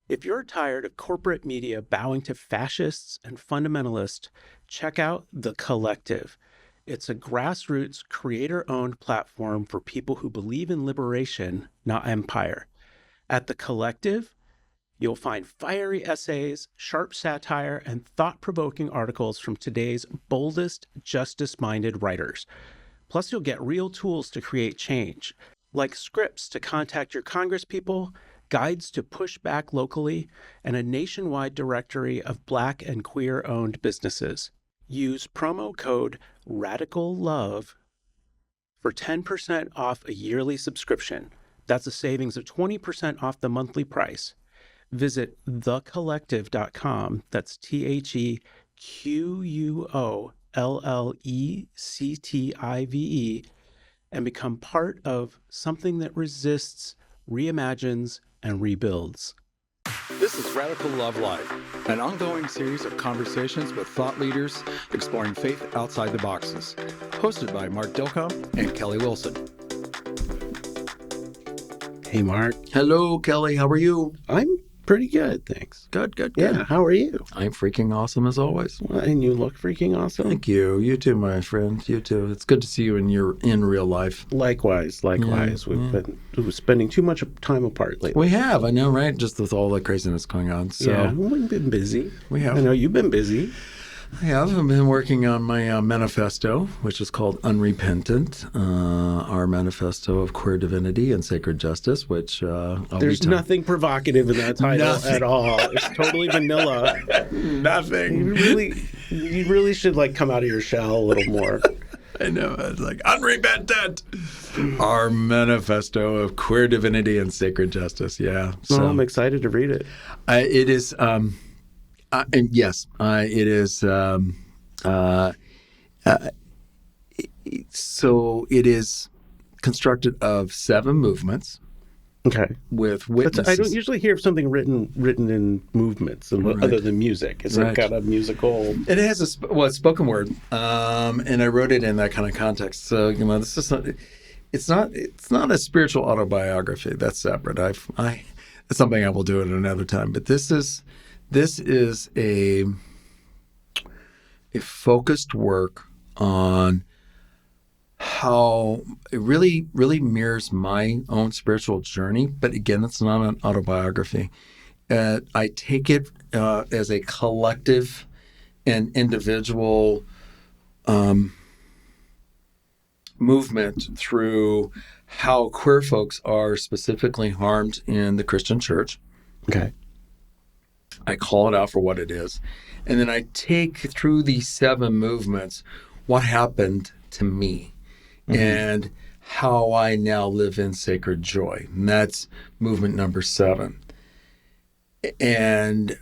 If you're tired of corporate media bowing to fascists and fundamentalists, check out The Collective. It's a grassroots, creator-owned platform for people who believe in liberation, not empire. At The Collective, you'll find fiery essays, sharp satire, and thought-provoking articles from today's boldest, justice-minded writers. Plus, you'll get real tools to create change, like scripts to contact your congresspeople, guides to push back locally, and a nationwide directory of Black and queer-owned businesses. Use promo code RADICALLOVE for 10% off a yearly subscription. That's a savings of 20% off the monthly price. Visit thecollective.com, that's TheQuollective, and become part of something that resists, reimagines, and rebuilds. This is Radical Love Life, an ongoing series of conversations with thought leaders exploring faith outside the boxes, hosted by Mark Dilcomb and Kelly Wilson. Hey, Mark. Hello, Kelly. How are you? I'm pretty good, thanks. Good. Yeah, how are you? I'm freaking awesome as always. Well, and you look freaking awesome. Thank you. You too, my friend. You too. It's good to see you in real life. Likewise. Yeah. We've been spending too much time apart lately. We have, I know, right? Just with all the craziness going on. So yeah, we've been busy. We have. I know you've been busy. I have. I've been working on my manifesto, which is called Unrepentant, our manifesto of queer divinity and sacred justice, which there's nothing provocative in that title at all. It's totally vanilla. Nothing. You really should come out of your shell a little more. I know. It's like Unrepentant, our manifesto of queer divinity and sacred justice. Yeah. So I'm excited to read it. It is. And yes, it is. So it is constructed of 7 movements. Okay. With witnesses. I don't usually hear of something written in movements other than music. It's got a musical. It has it's spoken word, and I wrote it in that kind of context. So this is not. It's not a spiritual autobiography. That's separate. That's something I will do at another time. But this is a focused work on how it really mirrors my own spiritual journey. But again, it's not an autobiography. I take it as a collective and individual movement through how queer folks are specifically harmed in the Christian church. Okay. I call it out for what it is. And then I take through these 7 movements what happened to me and how I now live in sacred joy. And that's movement number 7. And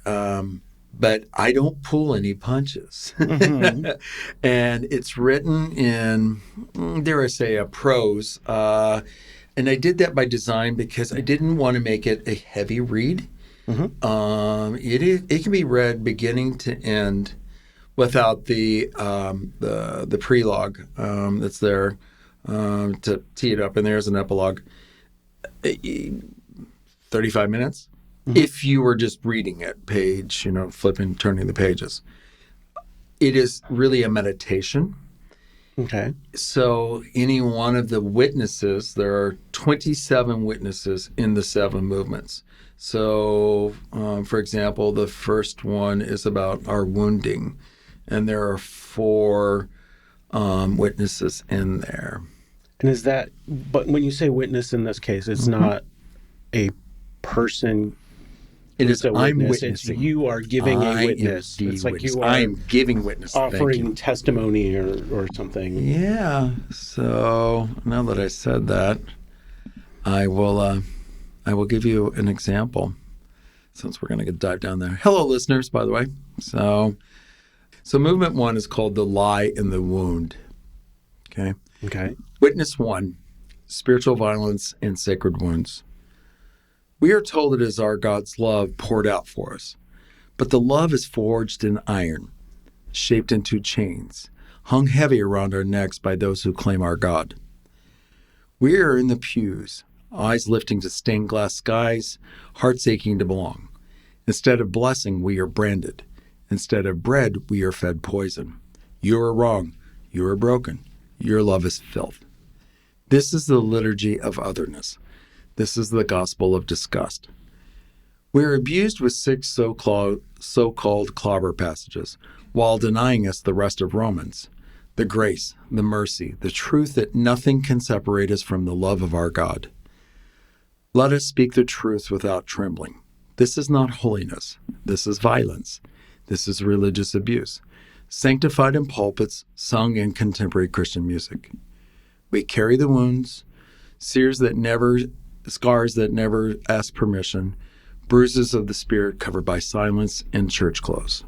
but I don't pull any punches. And it's written in, dare I say, a prose. And I did that by design because I didn't want to make it a heavy read. It can be read beginning to end without the prelogue that's there to tee it up, and there's an epilogue. 35 minutes. If you were just reading it, page, flipping, turning the pages. It is really a meditation. Okay. So any one of the witnesses, there are 27 witnesses in the 7 movements. So, for example, the first one is about our wounding, and there are 4 witnesses in there. And is that, but when you say witness in this case, it's not a person. It is, I'm witnessing. witnessing. You are giving a witness. It's like witness. you are I'm giving witness. offering testimony or something. Yeah. So now that I said that, I will give you an example, since we're going to dive down there. Hello, listeners, by the way. So movement 1 is called The Lie in the Wound. Okay. Witness 1, spiritual violence and sacred wounds. We are told it is our God's love poured out for us, but the love is forged in iron, shaped into chains, hung heavy around our necks by those who claim our God. We are in the pews, eyes lifting to stained glass skies, hearts aching to belong. Instead of blessing, we are branded. Instead of bread, we are fed poison. You are wrong. You are broken. Your love is filth. This is the liturgy of otherness. This is the gospel of disgust. We are abused with 6 so-called clobber passages, while denying us the rest of Romans, the grace, the mercy, the truth that nothing can separate us from the love of our God. Let us speak the truth without trembling. This is not holiness. This is violence. This is religious abuse, sanctified in pulpits, sung in contemporary Christian music. We carry the wounds, scars that never ask permission, bruises of the spirit covered by silence and church clothes.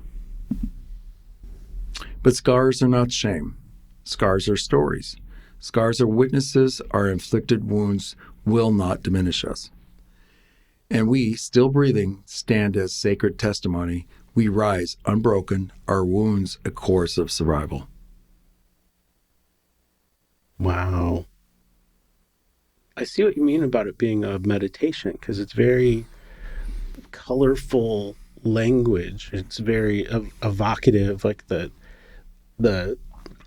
But scars are not shame. Scars are stories. Scars are witnesses. Our inflicted wounds will not diminish us. And we, still breathing, stand as sacred testimony. We rise unbroken, our wounds a course of survival. Wow. I see what you mean about it being a meditation, because it's very colorful language. It's very evocative, like the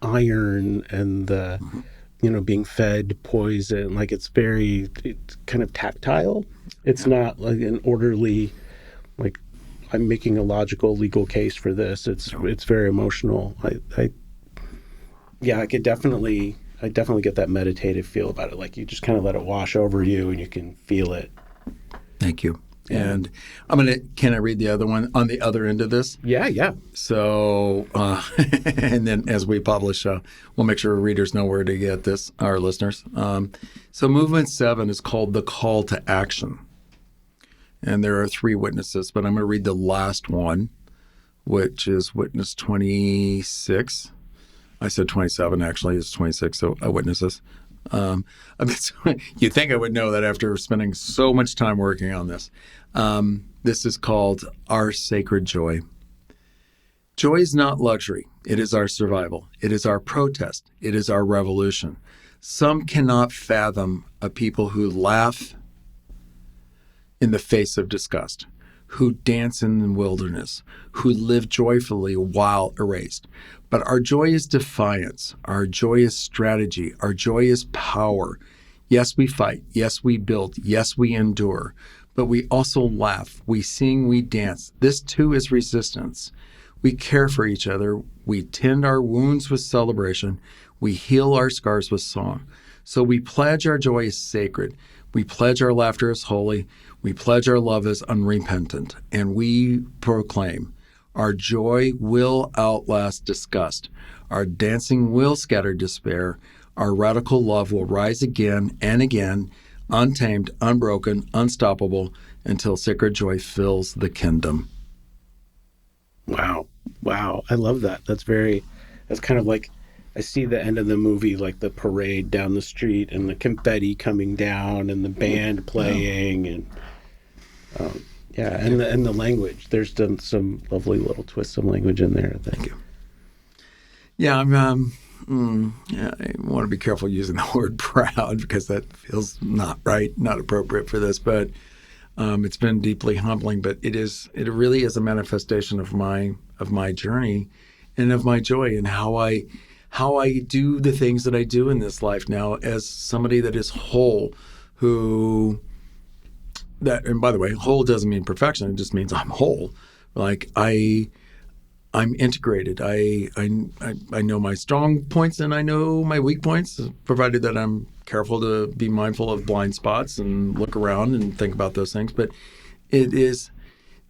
iron and the being fed poison. Like it's kind of tactile. It's not like an orderly, like I'm making a logical legal case for this. It's very emotional. I definitely get that meditative feel about it. Like you just kind of let it wash over you and you can feel it. Thank you. And can I read the other one on the other end of this? Yeah. So, and then as we publish, we'll make sure readers know where to get this, our listeners. So movement 7 is called the call to action. And there are 3 witnesses, but I'm going to read the last one, which is witness 26. I said 27, actually. It's 26, so witnesses. You'd think I would know that after spending so much time working on this. This is called Our Sacred Joy. Joy is not luxury. It is our survival. It is our protest. It is our revolution. Some cannot fathom a people who laugh in the face of disgust, who dance in the wilderness, who live joyfully while erased. But our joy is defiance. Our joy is strategy. Our joy is power. Yes, we fight. Yes, we build. Yes, we endure. But we also laugh. We sing. We dance. This too is resistance. We care for each other. We tend our wounds with celebration. We heal our scars with song. So we pledge our joy is sacred. We pledge our laughter is holy. We pledge our love is unrepentant. And we proclaim, our joy will outlast disgust. Our dancing will scatter despair. Our radical love will rise again and again, untamed, unbroken, unstoppable, until sacred joy fills the kingdom. Wow. I love that. That's kind of like, I see the end of the movie, like the parade down the street and the confetti coming down and the band playing and and the language. There's some lovely little twists of language in there. Thank you. Yeah, I want to be careful using the word proud because that feels not right, not appropriate for this. But it's been deeply humbling. But it really is a manifestation of my journey and of my joy and how I do the things that I do in this life now as somebody that is whole, and by the way, whole doesn't mean perfection. It just means I'm whole. Like I'm integrated. I know my strong points and I know my weak points, provided that I'm careful to be mindful of blind spots and look around and think about those things. But this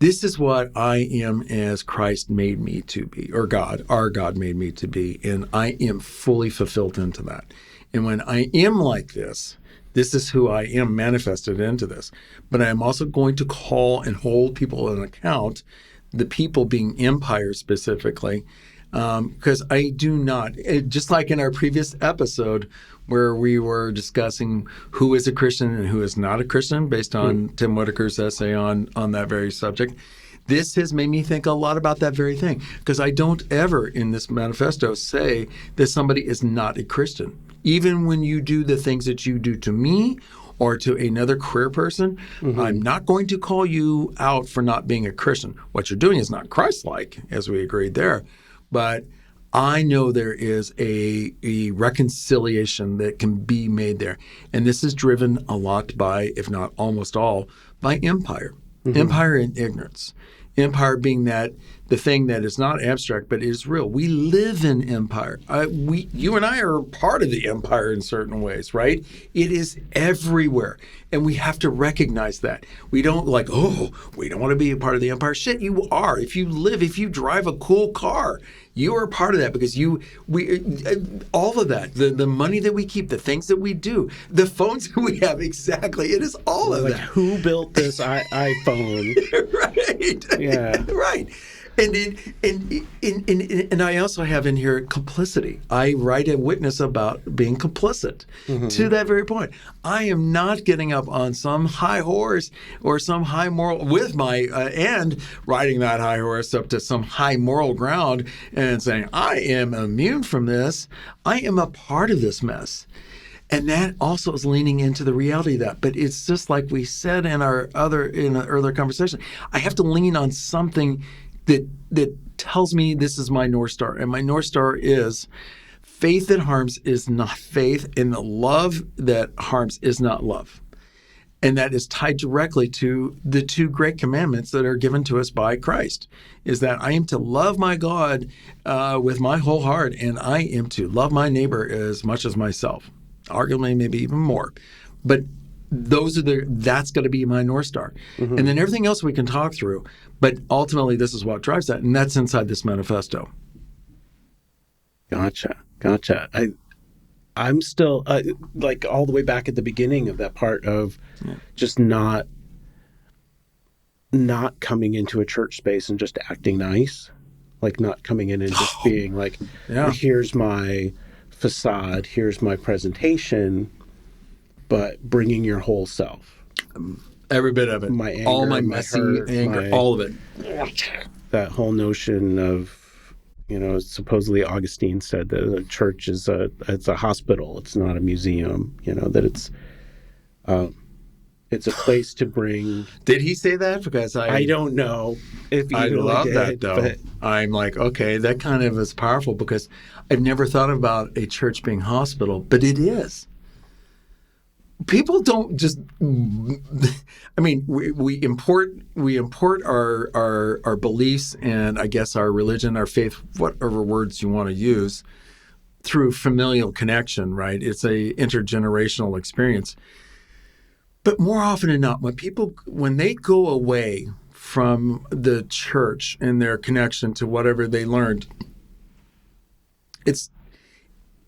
is what I am as Christ made me to be, or our God made me to be. And I am fully fulfilled into that. And when I am like this is who I am manifested into this. But I am also going to call and hold people in account, the people being empire specifically, because I do not, just like in our previous episode where we were discussing who is a Christian and who is not a Christian based on Tim Whitaker's essay on that very subject. This has made me think a lot about that very thing, because I don't ever in this manifesto say that somebody is not a Christian. Even when you do the things that you do to me or to another queer person, I'm not going to call you out for not being a Christian. What you're doing is not Christ-like, as we agreed there, but I know there is a reconciliation that can be made there. And this is driven a lot by, if not almost all, by empire. Empire and ignorance. Empire being that the thing that is not abstract but is real. We live in empire. You and I are part of the empire in certain ways, right? It is everywhere, and we have to recognize that. We don't we don't want to be a part of the empire. Shit, you are. If you drive a cool car, you are part of that because all of that, the money that we keep, the things that we do, the phones that we have, exactly. It is all of that. Who built this iPhone? Right. Yeah. Right. And I also have in here complicity. I write a witness about being complicit to that very point. I am not getting up on some high horse or some high moral with my and riding that high horse up to some high moral ground and saying, I am immune from this. I am a part of this mess. And that also is leaning into the reality of that. But it's just like we said in an earlier conversation, I have to lean on something that tells me this is my North Star. And my North Star is faith that harms is not faith, and the love that harms is not love. And that is tied directly to the two great commandments that are given to us by Christ, is that I am to love my God with my whole heart, and I am to love my neighbor as much as myself, arguably maybe even more. But that's going to be my North Star. And then everything else we can talk through. But ultimately, this is what drives that. And that's inside this manifesto. Gotcha. I'm still all the way back at the beginning of that part of just not coming into a church space and just acting nice, like not coming in and just being like, here's my facade, here's my presentation, but bringing your whole self. Every bit of it. My anger, all my messy anger, all of it. That whole notion of, supposedly Augustine said that a church is it's a hospital. It's not a museum. That it's a place to bring. Did he say that? Because I don't know if he I really love did, that though. But I'm like, okay, that kind of is powerful because I've never thought about a church being hospital, but it is. People don't just. I mean, we import our beliefs and I guess our religion, our faith, whatever words you want to use, through familial connection. Right? It's a intergenerational experience. But more often than not, when they go away from the church and their connection to whatever they learned,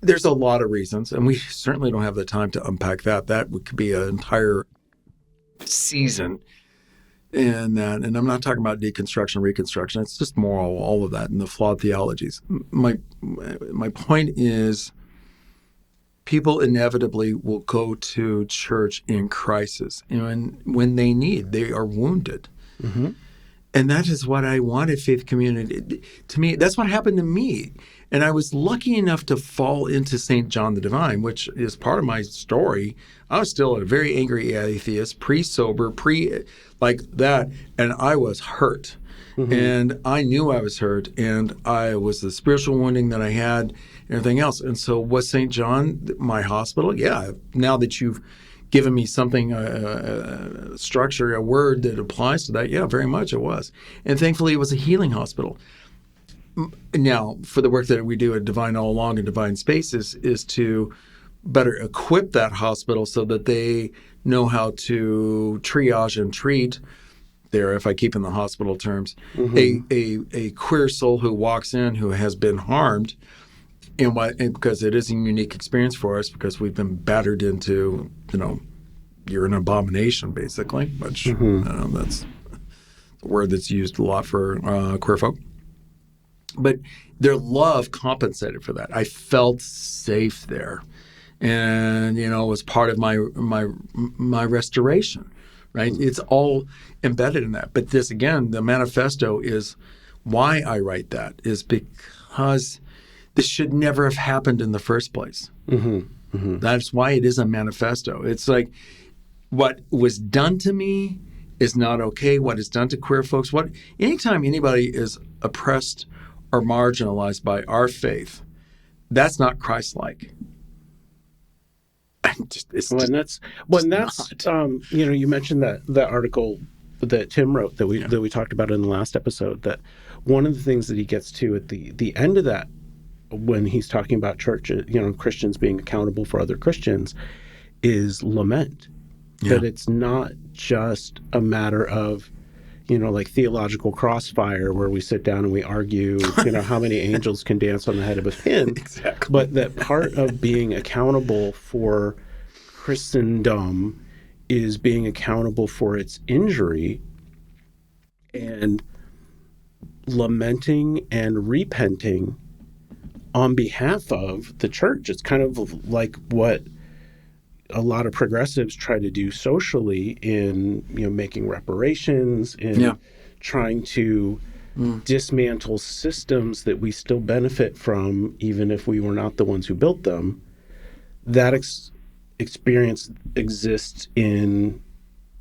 there's a lot of reasons, and we certainly don't have the time to unpack that. That could be an entire season in that. And I'm not talking about deconstruction, reconstruction. It's just moral, all of that, and the flawed theologies. My point is, people inevitably will go to church in crisis, and when they are wounded. And that is what I wanted faith community. To me, that's what happened to me. And I was lucky enough to fall into St. John the Divine, which is part of my story. I was still a very angry atheist, pre-sober, like that, and I was hurt. And I knew I was hurt, and I was the spiritual wounding that I had and everything else. And so was St. John my hospital? Yeah, now that you've given me something, a structure, a word that applies to that, yeah, very much it was. And thankfully, it was a healing hospital. Now, for the work that we do at Divine All Along and Divine Spaces is to better equip that hospital so that they know how to triage and treat, there, if I keep in the hospital terms, a queer soul who walks in who has been harmed, and because it is a unique experience for us because we've been battered into, you're an abomination, basically, which that's a word that's used a lot for queer folk. But their love compensated for that. I felt safe there, and it was part of my restoration. Right? It's all embedded in that. But this, again, the manifesto is why I write that is because this should never have happened in the first place. That's why it is a manifesto. It's like What was done to me is not okay. What is done to queer folks, anytime anybody is oppressed or marginalized by our faith, that's not Christ-like. When that's you mentioned that article that Tim wrote that we talked about in the last episode, that one of the things that he gets to at the end of that, when he's talking about churches, Christians being accountable for other Christians, is lament. That it's not just a matter of, like theological crossfire where we sit down and we argue, how many angels can dance on the head of a pin. Exactly. But that part of being accountable for Christendom is being accountable for its injury and lamenting and repenting on behalf of the church. It's kind of like what a lot of progressives try to do socially in making reparations and trying to dismantle systems that we still benefit from, even if we were not the ones who built them. That experience exists in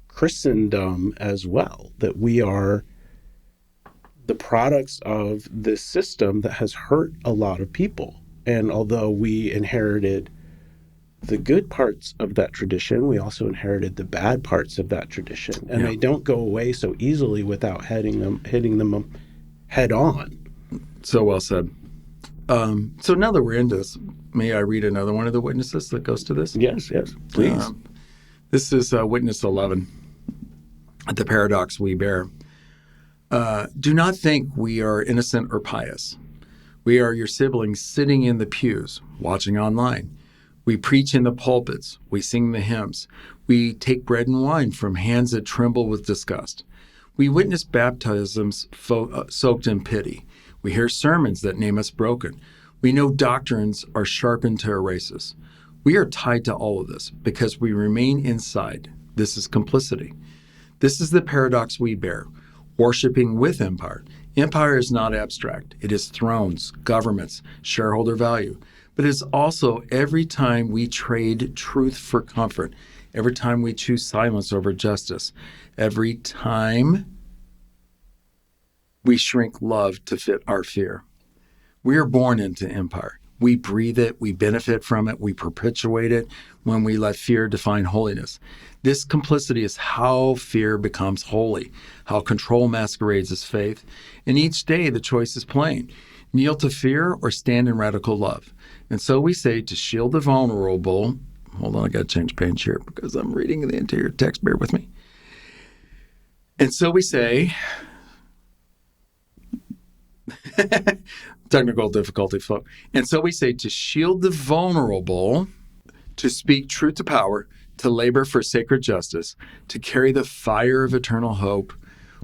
Christendom as well, that we are the products of this system that has hurt a lot of people. And although we inherited the good parts of that tradition, we also inherited the bad parts of that tradition. And they don't go away so easily without hitting them head on. So well said. So now that we're into this, may I read another one of the witnesses that goes to this? Yes, please. This is witness 11, the paradox we bear. Do not think we are innocent or pious. We are your siblings sitting in the pews, watching online. We preach in the pulpits. We sing the hymns. We take bread and wine from hands that tremble with disgust. We witness baptisms soaked in pity. We hear sermons that name us broken. We know doctrines are sharpened to erase us. We are tied to all of this because we remain inside. This is complicity. This is the paradox we bear, worshiping with empire. Empire is not abstract. It is thrones, governments, shareholder value. But it's also every time we trade truth for comfort, every time we choose silence over justice, every time we shrink love to fit our fear. We are born into empire. We breathe it, we benefit from it, we perpetuate it when we let fear define holiness. This complicity is how fear becomes holy, how control masquerades as faith. And each day the choice is plain. Kneel to fear or stand in radical love. And so we say to shield the vulnerable. Hold on, I got to change page here because I'm reading the entire text. Bear with me. And so we say, technical difficulty flow. And so we say to shield the vulnerable, to speak truth to power, to labor for sacred justice, to carry the fire of eternal hope.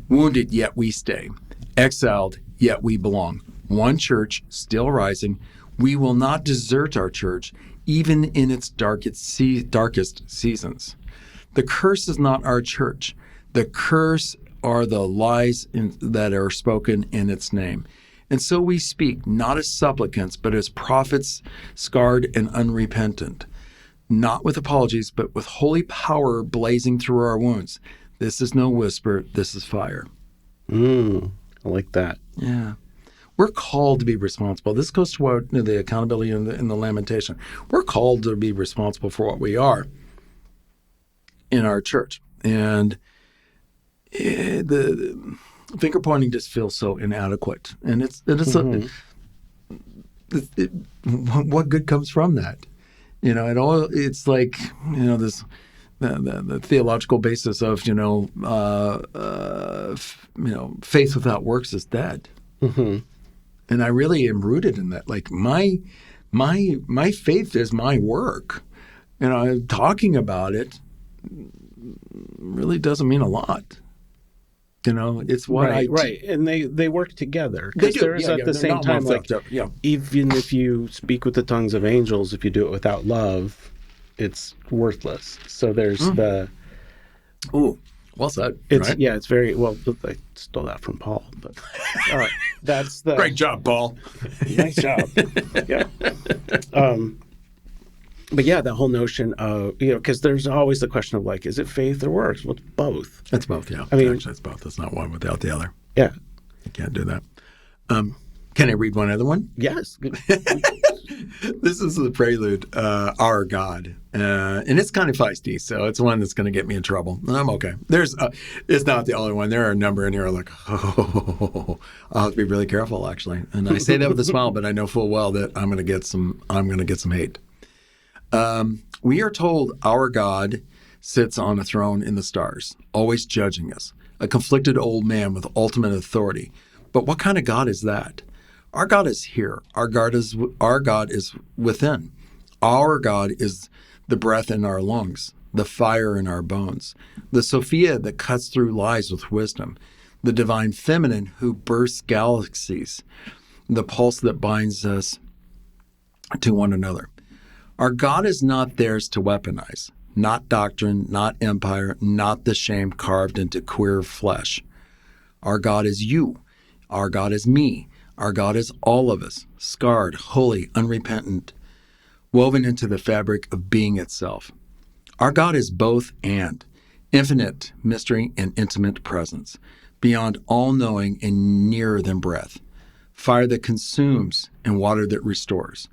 Wounded, yet we stay. Exiled, yet we belong. One church still rising. We will not desert our church, even in its darkest seasons. The curse is not our church. The curse are the lies that are spoken in its name. And so we speak, not as supplicants, but as prophets, scarred and unrepentant, not with apologies, but with holy power blazing through our wounds. This is no whisper, this is fire. I like that. Yeah. We're called to be responsible. This goes to the accountability and the lamentation. We're called to be responsible for what we are in our church. And the finger pointing just feels so inadequate. And what good comes from that? It's like, this the theological basis of, faith without works is dead. Mm-hmm. And I really am rooted in that. Like my faith is my work. Talking about it really doesn't mean a lot. It's what right. And they work together. They do. There is at the same time, even if you speak with the tongues of angels, if you do it without love, it's worthless. So there's the. Ooh. Well said. It's it's very well. I stole that from Paul, but that's the great job, Paul. Nice job. Yeah. But yeah, the whole notion of, because there's always the question of like, is it faith or works? Well, it's both. It's both, yeah. I mean, actually, it's both. It's not one without the other. Yeah. You can't do that. Can I read one other one? Yes. This is the prelude, Our God. And it's kind of feisty, so it's one that's going to get me in trouble. And I'm okay. It's not the only one. There are a number in here like, I'll have to be really careful, actually. And I say that with a smile, but I know full well that I'm going to get some hate. We are told our God sits on a throne in the stars, always judging us, a conflicted old man with ultimate authority. But what kind of God is that? Our God is here. Our God is within. Our God is the breath in our lungs, the fire in our bones, the Sophia that cuts through lies with wisdom, the divine feminine who bursts galaxies, the pulse that binds us to one another. Our God is not theirs to weaponize, not doctrine, not empire, not the shame carved into queer flesh. Our God is you. Our God is me. Our God is all of us, scarred, holy, unrepentant, woven into the fabric of being itself. Our God is both and, infinite mystery and intimate presence, beyond all knowing and nearer than breath, fire that consumes and water that restores,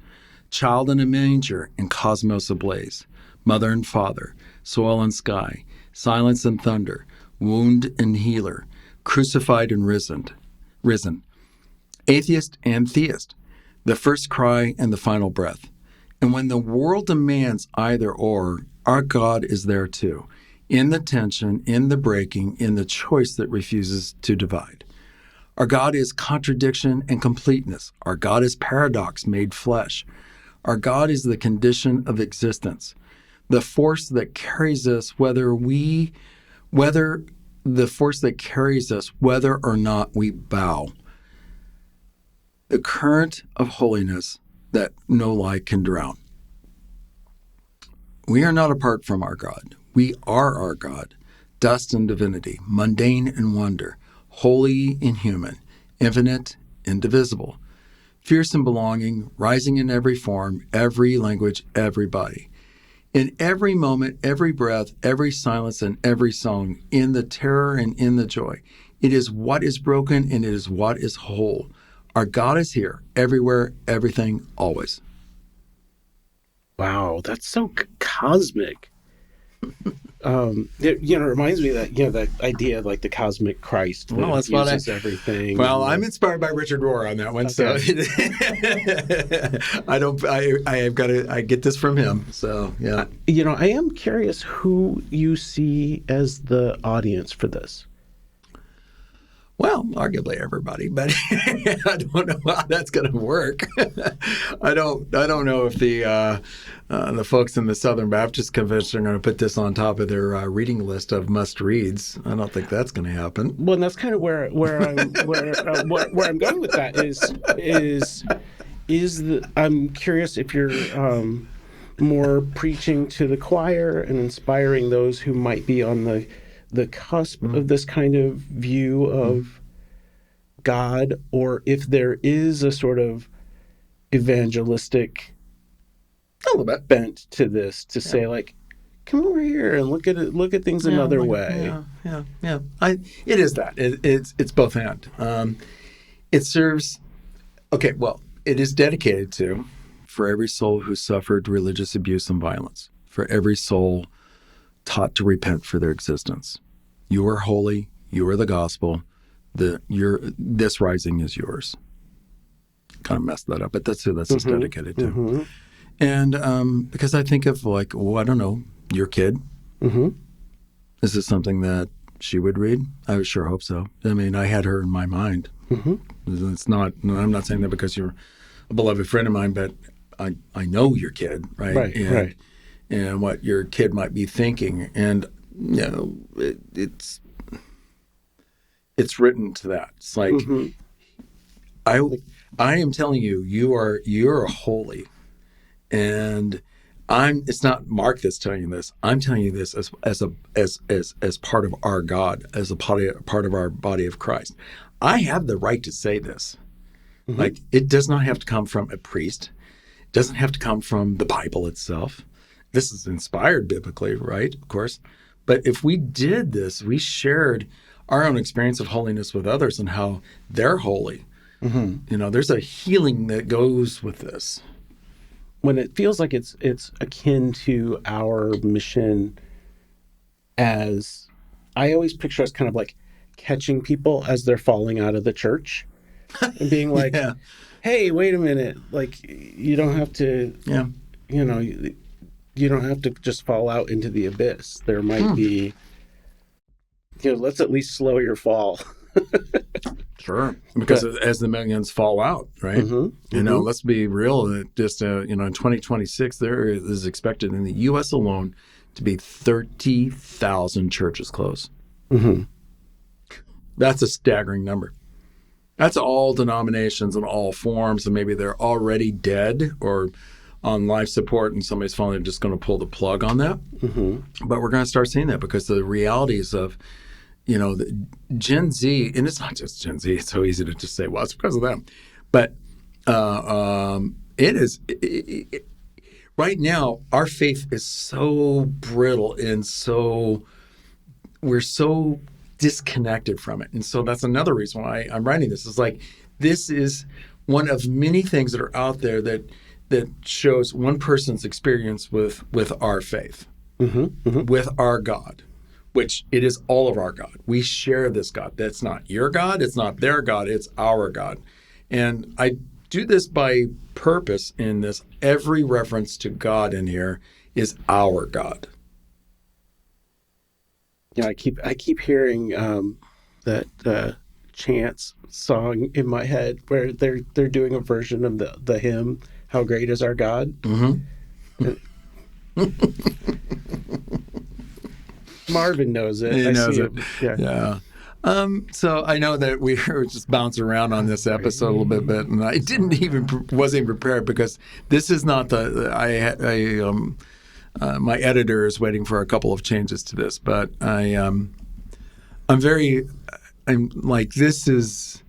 child in a manger and cosmos ablaze, mother and father, soil and sky, silence and thunder, wound and healer, crucified and risen, atheist and theist, the first cry and the final breath. And when the world demands either or, our God is there too, in the tension, in the breaking, in the choice that refuses to divide. Our God is contradiction and completeness. Our God is paradox made flesh. Our God is the condition of existence, the force that carries us whether or not we bow. The current of holiness that no lie can drown. We are not apart from our God. We are our God, dust and divinity, mundane and wonder, holy and human, infinite, indivisible, fierce and belonging, rising in every form, every language, every body. In every moment, every breath, every silence, and every song, in the terror and in the joy. It is what is broken and it is what is whole. Our God is here, everywhere, everything, always. Wow, that's so cosmic. It reminds me of that, that idea of like the cosmic Christ that uses everything. Well, I'm inspired by Richard Rohr on that one, okay. So I get this from him. So yeah, I am curious who you see as the audience for this. Well, arguably everybody, but I don't know how that's going to work. I don't know if the folks in the Southern Baptist Convention are going to put this on top of their reading list of must reads. I don't think that's going to happen. Well, and that's kind of where I'm going with that I'm curious if you're more preaching to the choir and inspiring those who might be on the cusp of this kind of view of God, or if there is a sort of evangelistic bent to this, to say like, come over here and look at things another way. Yeah. It is that. It's both and. It serves. Okay, well, it is dedicated to, for every soul who suffered religious abuse and violence, for every soul taught to repent for their existence. You are holy. You are the gospel. This rising is yours. Kind of messed that up, but that's who this is dedicated to. Mm-hmm. And because I think of I don't know, your kid. Mm-hmm. Is this something that she would read? I would sure hope so. I mean, I had her in my mind. Mm-hmm. It's not. I'm not saying that because you're a beloved friend of mine, but I know your kid, right? Right. And what your kid might be thinking, and it's written to that. It's like, I am telling you, you're holy, and it's not Mark that's telling you this. I'm telling you this as part of our God, as a part of our body of Christ. I have the right to say this. Mm-hmm. Like, it does not have to come from a priest. It doesn't have to come from the Bible itself. this is inspired biblically, right? Of course. But if we did this, we shared our own experience of holiness with others and how they're holy. There's a healing that goes with this. When it feels like it's akin to our mission, as I always picture us kind of like catching people as they're falling out of the church and being like, Yeah. hey, wait a minute. Like, you don't have to, you don't have to just fall out into the abyss. There might be, let's at least slow your fall. Sure. Because as the millions fall out, right? Let's be real. Just, in 2026, there is expected in the U.S. alone to be 30,000 churches close. That's a staggering number. That's all denominations and all forms, and maybe they're already dead or on life support, and somebody's finally just going to pull the plug on that. But we're going to start seeing that because the realities of, the Gen Z, and it's not just Gen Z. It's so easy to just say, well, it's because of them. But it is right now, our faith is so brittle and we're so disconnected from it. And so that's another reason why I'm writing this. It's like, this is one of many things that are out there that shows one person's experience with our faith, with our God, which it is all of our God. We share this God. That's not your God. It's not their God. It's our God. And I do this by purpose in this. Every reference to God in here is our God. I keep hearing that Chance song in my head where they're doing a version of the hymn, How Great Is Our God? Marvin knows it. He knows it. Yeah. So I know that we were just bouncing around on this episode a little bit, and I wasn't prepared because this is not my editor is waiting for a couple of changes to this, but I'm like, this is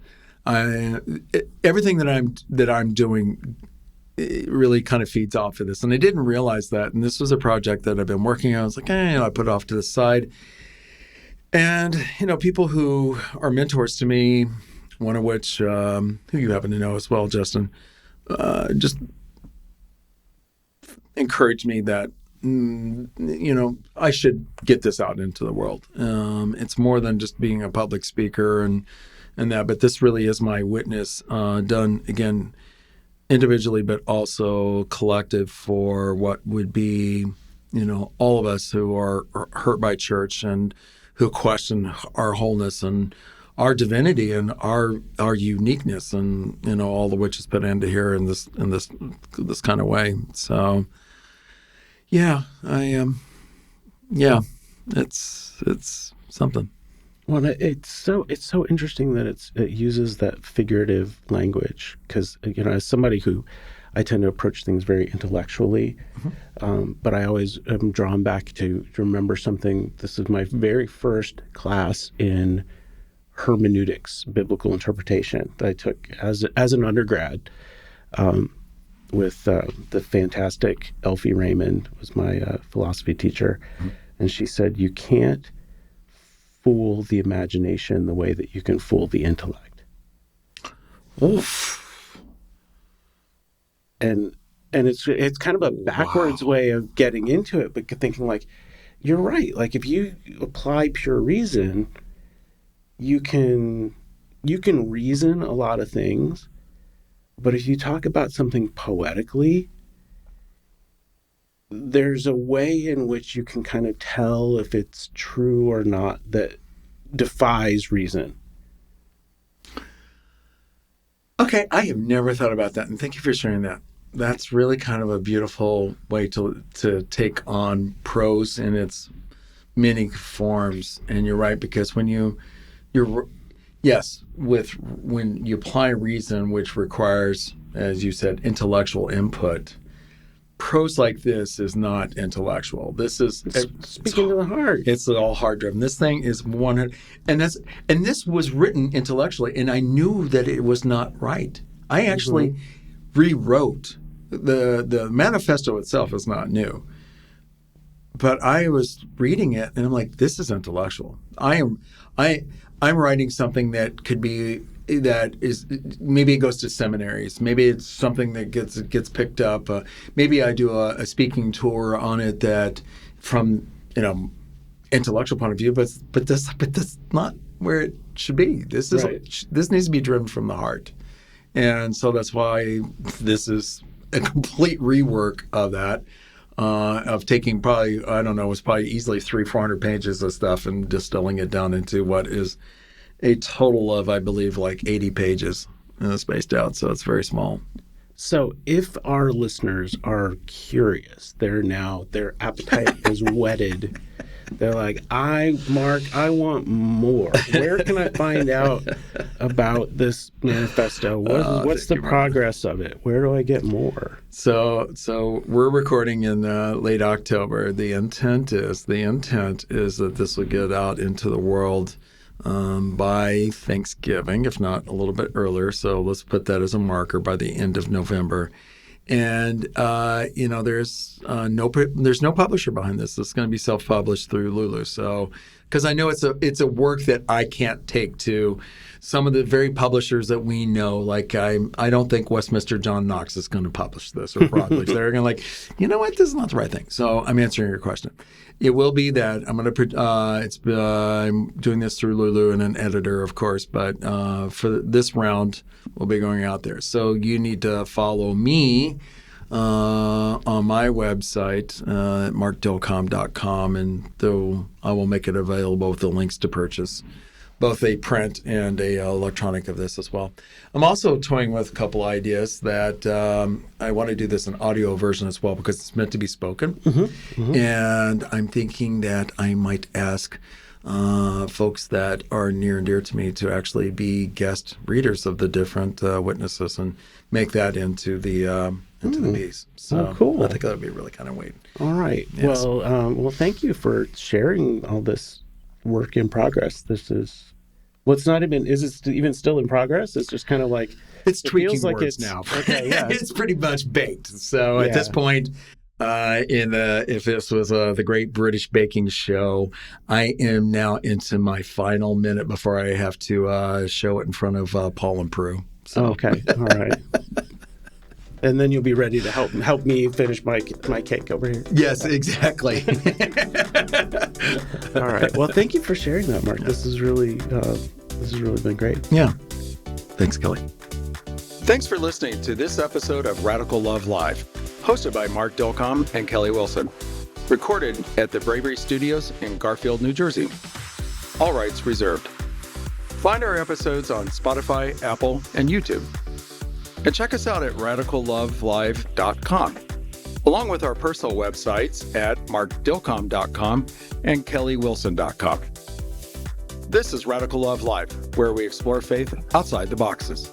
everything that I'm doing. It really kind of feeds off of this. And I didn't realize that. And this was a project that I've been working on. I was like, I put it off to the side. And, people who are mentors to me, one of which, who you happen to know as well, Justin, just encouraged me that, I should get this out into the world. It's more than just being a public speaker and that, but this really is my witness, done, again, individually, but also collective for what would be, all of us who are hurt by church and who question our wholeness and our divinity and our uniqueness, and all of which is put into here in this kind of way. So, yeah, it's something. Well, it's so interesting that it uses that figurative language because, as somebody who I tend to approach things very intellectually, but I always am drawn back to remember something. This is my very first class in hermeneutics, biblical interpretation, that I took as an undergrad with the fantastic Elfie Raymond was my philosophy teacher, and she said, "You can't fool the imagination the way that you can fool the intellect." Oof. And it's kind of a backwards way of getting into it, but thinking like, you're right. Like if you apply pure reason, you can reason a lot of things, but if you talk about something poetically, there's a way in which you can kind of tell if it's true or not that defies reason. Okay, I have never thought about that, and thank you for sharing that. That's really kind of a beautiful way to take on prose in its many forms. And you're right, because when you apply reason, which requires, as you said, intellectual input, prose like this is not intellectual. This is speaking to the heart. It's all heart driven. This thing is 100, and this was written intellectually, and I knew that it was not right. I actually rewrote the manifesto itself is not new, but I was reading it and I'm like, this is intellectual. I'm writing something that could be, that is, maybe it goes to seminaries. Maybe it's something that gets picked up. Maybe I do a speaking tour on it that from, intellectual point of view, but that's not where it should be. This needs to be driven from the heart. And so that's why this is a complete rework of that, of taking probably, I don't know, it's probably easily 300-400 pages of stuff and distilling it down into what is a total of, I believe, like 80 pages spaced out. So it's very small. So if our listeners are curious, their appetite is whetted. They're like, Mark, I want more. Where can I find out about this manifesto? What's the progress of it? Where do I get more? So we're recording in late October. The intent is that this will get out into the world by Thanksgiving, if not a little bit earlier. So let's put that as a marker by the end of November. And there's no publisher behind this. It's going to be self-published through Lulu. So, because I know it's a work that I can't take to some of the very publishers that we know. Like I don't think Westminster John Knox is going to publish this or Broadway. They're going to like, you know what, this is not the right thing. So I'm answering your question. It will be that I'm going to. I'm doing this through Lulu and an editor, of course. But for this round, we'll be going out there. So you need to follow me on my website, markdilcom.com, and I will make it available with the links to purchase both a print and a electronic of this as well. I'm also toying with a couple ideas that I want to do this in audio version as well because it's meant to be spoken. And I'm thinking that I might ask folks that are near and dear to me to actually be guest readers of the different witnesses and make that into the piece. So cool. I think that would be really kind of neat. All right. Yes. Well, thank you for sharing all this work in progress. This is is it even still in progress? It's just kind of like it's tweaking like words now. Okay, yeah. It's pretty much baked. So at this point, if this was the Great British Baking Show, I am now into my final minute before I have to show it in front of Paul and Prue. So. Okay, all right. And then you'll be ready to help me finish my cake over here. Yes, exactly. All right. Well, thank you for sharing that, Mark. This has really been great. Yeah. Thanks, Kelly. Thanks for listening to this episode of Radical Love Live, hosted by Mark Dilcom and Kelly Wilson. Recorded at the Bravery Studios in Garfield, New Jersey. All rights reserved. Find our episodes on Spotify, Apple, and YouTube. And check us out at radicallovelive.com, along with our personal websites at markdilcom.com and kellywilson.com. This is Radical Love Live, where we explore faith outside the boxes.